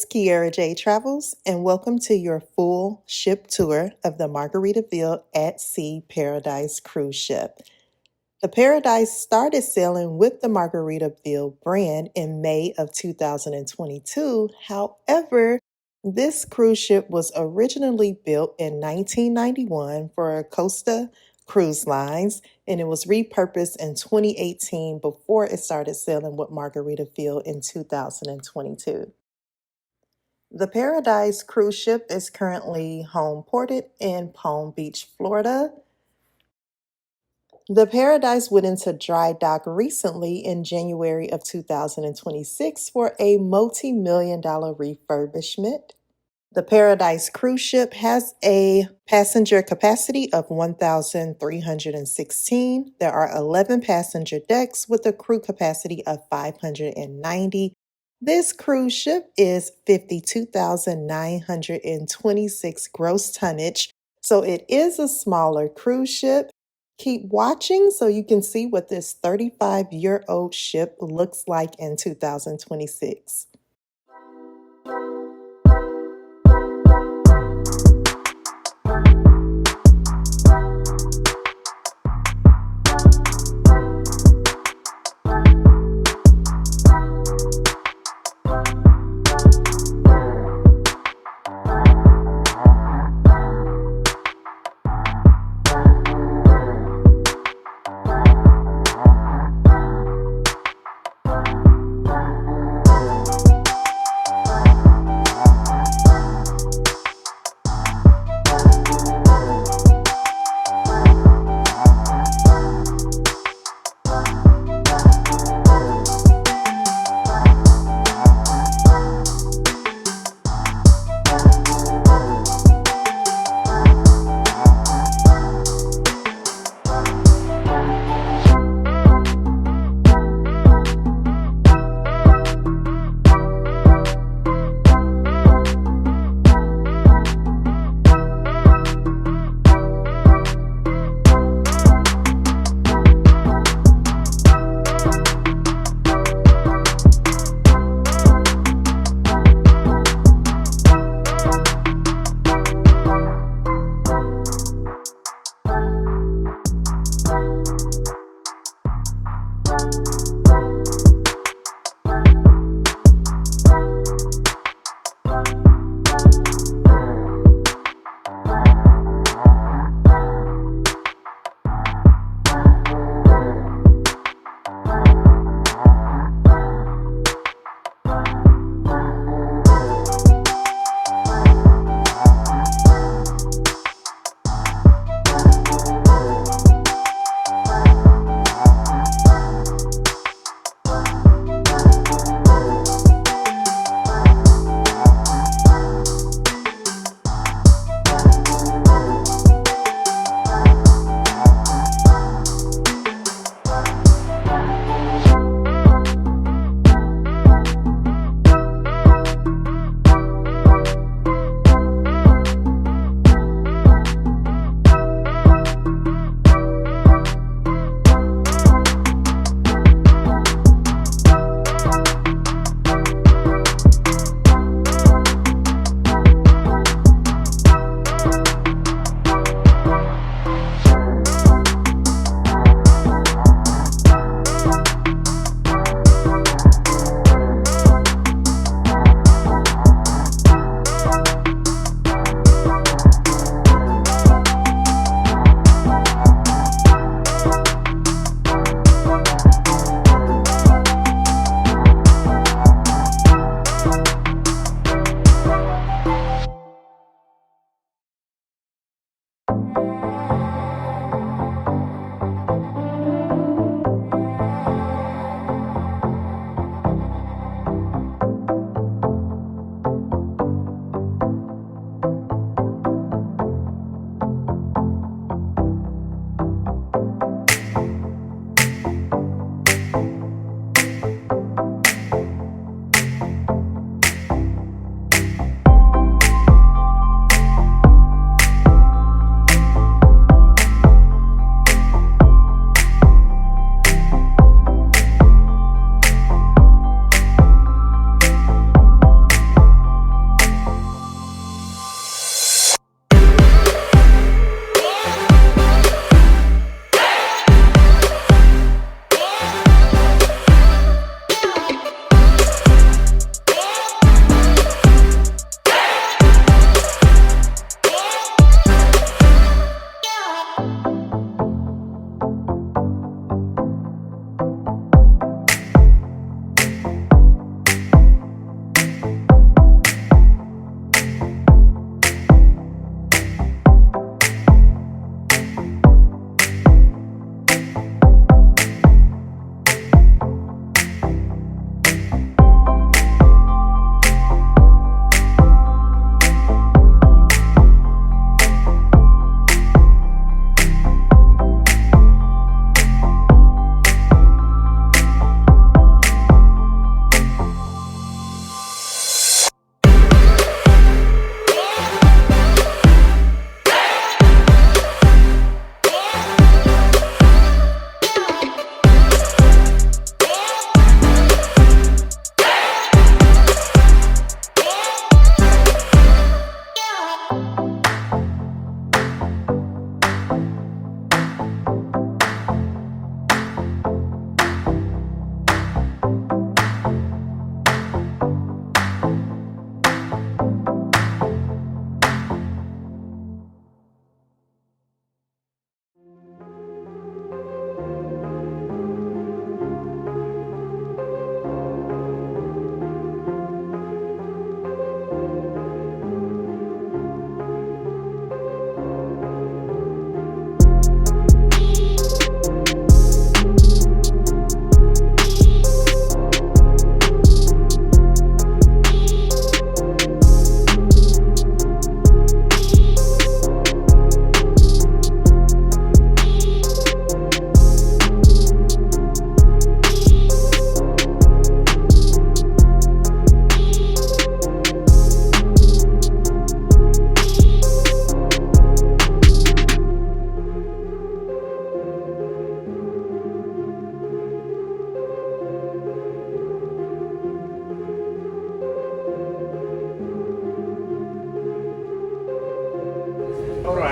It's KeairaJay Travels, and welcome to your full ship tour of the Margaritaville at Sea Paradise cruise ship. The Paradise started sailing with the Margaritaville brand in May of 2022. However, this cruise ship was originally built in 1991 for Costa Cruise Lines, and it was repurposed in 2018 before it started sailing with Margaritaville in 2022. The Paradise cruise ship is currently home ported in Palm Beach, Florida. The Paradise went into dry dock recently in January of 2026 for a multi-million dollar refurbishment. The Paradise cruise ship has a passenger capacity of 1,316. There are 11 passenger decks with a crew capacity of 590. This cruise ship is 52,926 gross tonnage, so it is a smaller cruise ship. Keep watching so you can see what this 35-year-old ship looks like in 2026.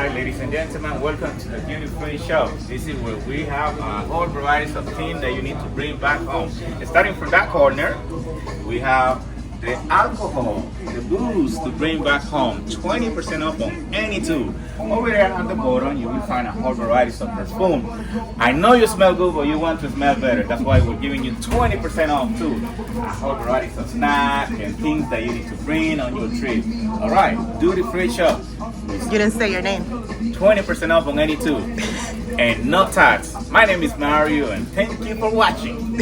Alright, ladies and gentlemen, welcome to the Duty Free Shop. This is where we have all varieties of things that you need to bring back home. Starting from that corner, we have the alcohol, the booze to bring back home, 20% off on any two. Over there at the bottom, you will find a whole varieties of perfume. I know you smell good, but you want to smell better. That's why we're giving you 20% off too. A whole varieties of snacks and things that you need to bring on your trip. All right, Duty Free Shop. You didn't say your name. 20% off on any two. And no tax. My name is Mario, and thank you for watching.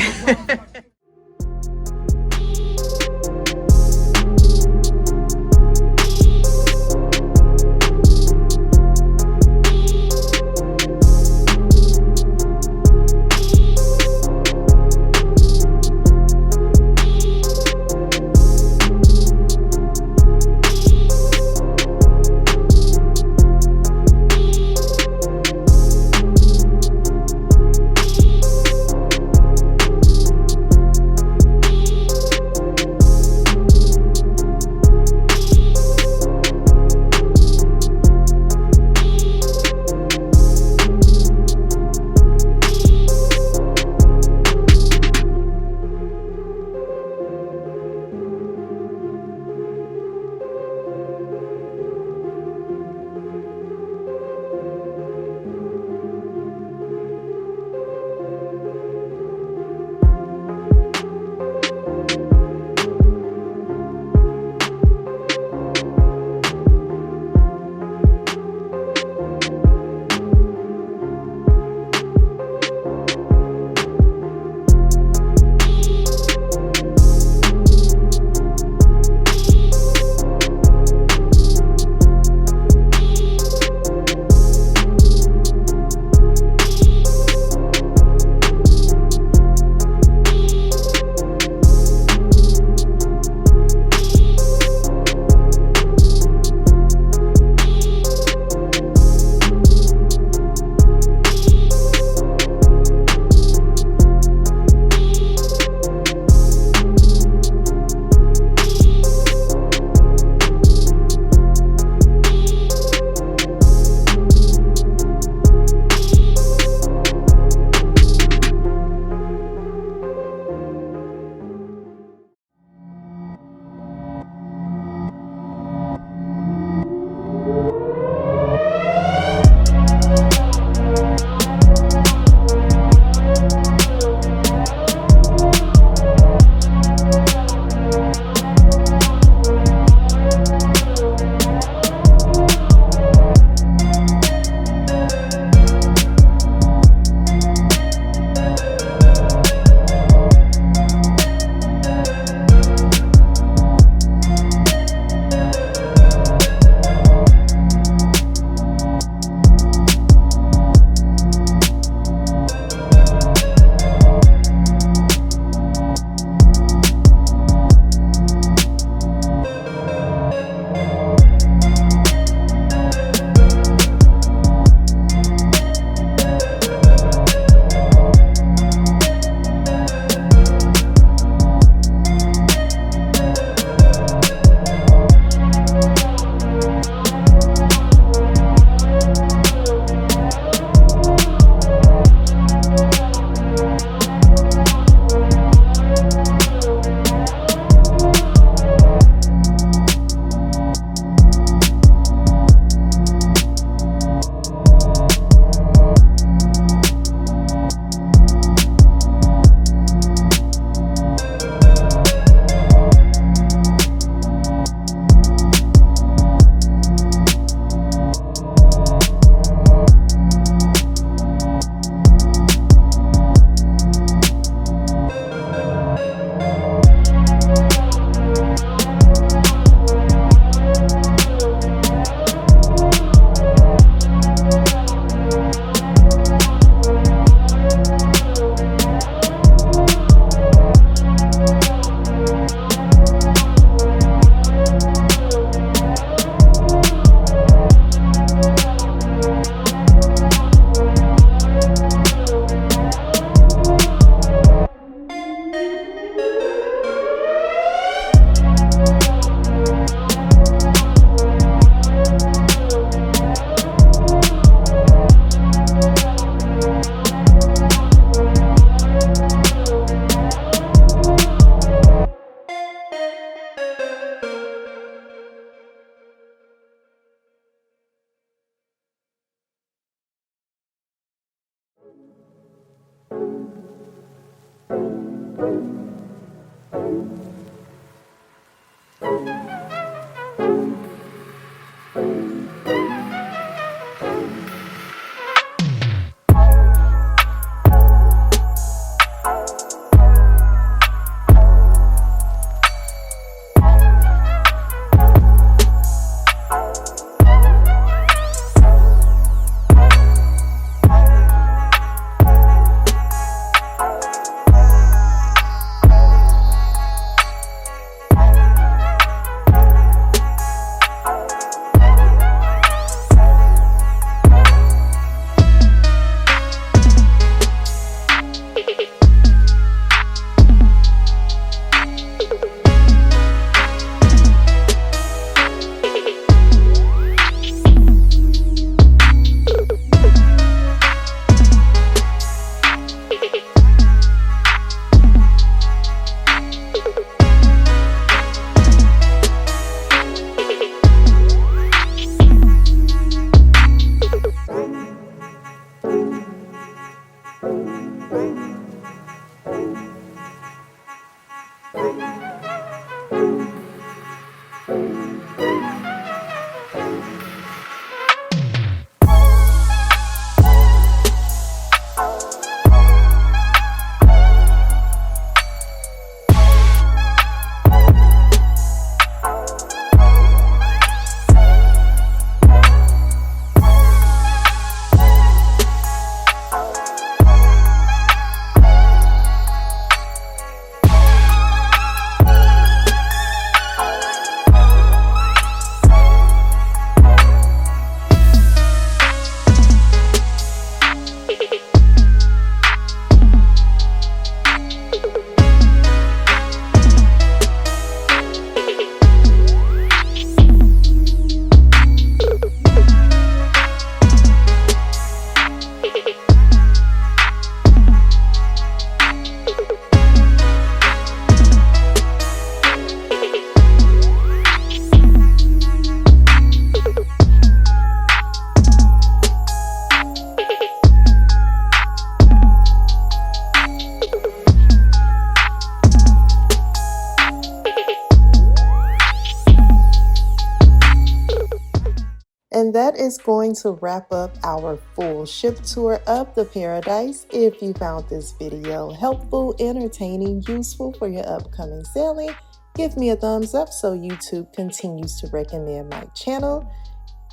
And that is going to wrap up our full ship tour of the Paradise. If you found this video helpful, entertaining, useful for your upcoming sailing, give me a thumbs up so YouTube continues to recommend my channel.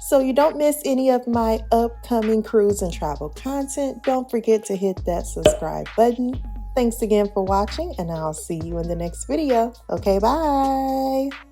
So you don't miss any of my upcoming cruise and travel content, don't forget to hit that subscribe button. Thanks again for watching, and I'll see you in the next video. Okay, bye!